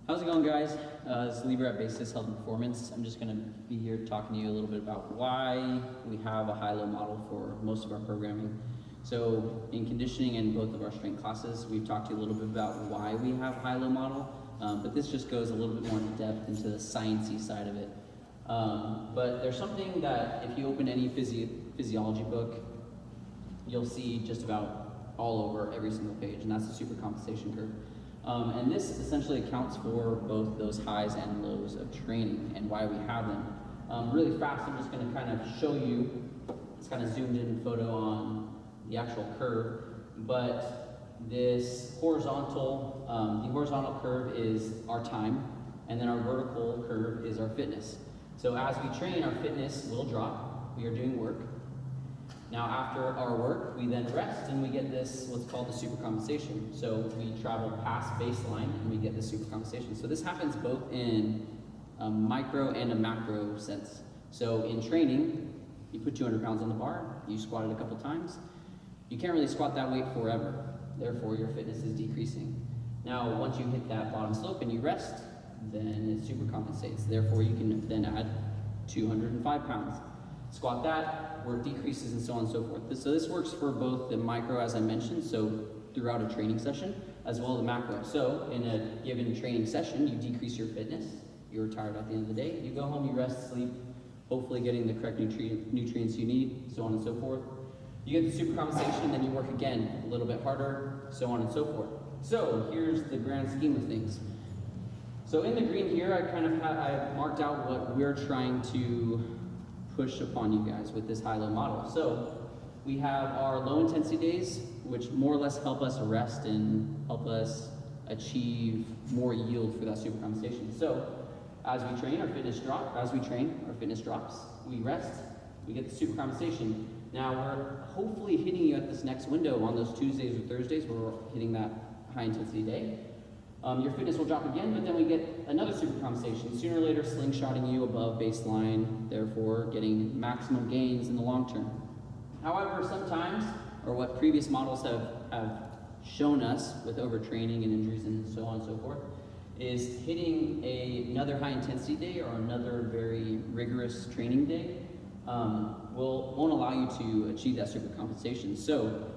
How's it going, guys? This is Leiborus at Basis Health and Performance. I'm just going to be here talking to you a little bit about why we have a high-low model for most of our programming. So in conditioning and both of our strength classes, we've talked to you a little bit about why we have a high-low model, but this just goes a little bit more in depth into the sciencey side of it. But there's something that if you open any physiology book, you'll see just about all over every single page, and that's the supercompensation curve. And this essentially accounts for both those highs and lows of training and why we have them. Really fast, I'm just going to kind of show you, it's kind of zoomed in photo on the actual curve, but this horizontal, the horizontal curve is our time, and then our vertical curve is our fitness. So as we train, our fitness will drop. We are doing work. Now after our work, we then rest and we get this, what's called the supercompensation. So we travel past baseline and we get the supercompensation. So this happens both in a micro and a macro sense. So in training, you put 200 pounds on the bar, you squat it a couple times. You can't really squat that weight forever. Therefore, your fitness is decreasing. Now, once you hit that bottom slope and you rest, then it supercompensates. Therefore, you can then add 205 pounds. Squat that, work decreases, and so on and so forth. So this works for both the micro, as I mentioned, so throughout a training session, as well as the macro. So in a given training session, you decrease your fitness, you're tired at the end of the day, you go home, you rest, sleep, hopefully getting the correct nutrients you need, so on and so forth. You get the supercompensation, then you work again a little bit harder, so on and so forth. So here's the grand scheme of things. So in the green here, I marked out what we're trying to push upon you guys with this high-low model. So we have our low intensity days, which more or less help us rest and help us achieve more yield for that supercompensation. So as we train, our fitness drops. As we train, our fitness drops. We rest, we get the supercompensation. Now we're hopefully hitting you at this next window on those Tuesdays or Thursdays where we're hitting that high intensity day. Your fitness will drop again, but then we get another supercompensation. Sooner or later, slingshotting you above baseline, therefore getting maximum gains in the long term. However, sometimes, or what previous models have shown us with overtraining and injuries and so on and so forth, is hitting another high intensity day or another very rigorous training day won't allow you to achieve that supercompensation. So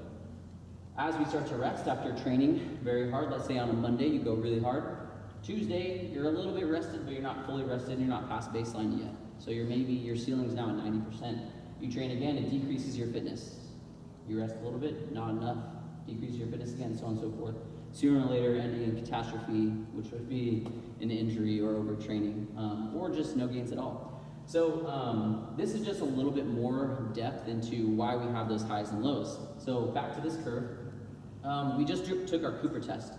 as we start to rest after training very hard, let's say on a Monday you go really hard. Tuesday, you're a little bit rested, but you're not fully rested, you're not past baseline yet. So maybe your ceiling's now at 90%. You train again, it decreases your fitness. You rest a little bit, not enough, decreases your fitness again, so on and so forth. Sooner or later ending in catastrophe, which would be an injury or overtraining, or just no gains at all. So this is just a little bit more depth into why we have those highs and lows. So back to this curve. We just took our Cooper test.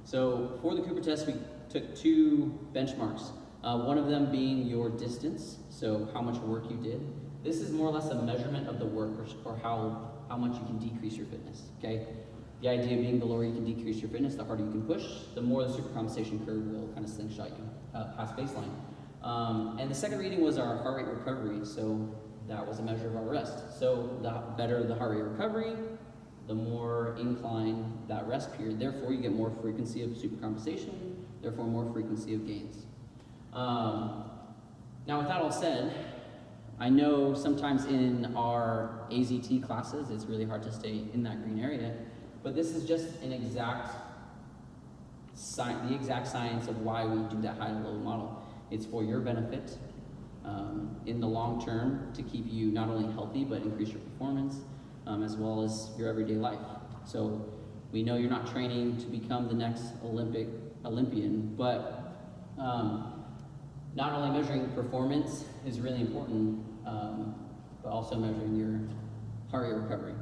So for the Cooper test, we took two benchmarks. One of them being your distance, so how much work you did. This is more or less a measurement of the work or how much you can decrease your fitness, okay? The idea being the lower you can decrease your fitness, the harder you can push, the more the supercompensation curve will kind of slingshot you past baseline. And the second reading was our heart rate recovery, so that was a measure of our rest. So the better the heart rate recovery, the more incline that rest period. Therefore, you get more frequency of supercompensation, therefore more frequency of gains. Now, with that all said, I know sometimes in our AZT classes, it's really hard to stay in that green area, but this is just the exact science of why we do that high and low model. It's for your benefit in the long term to keep you not only healthy, but increase your performance, as well as your everyday life. So we know you're not training to become the next Olympian, but not only measuring performance is really important, but also measuring your heart rate recovery.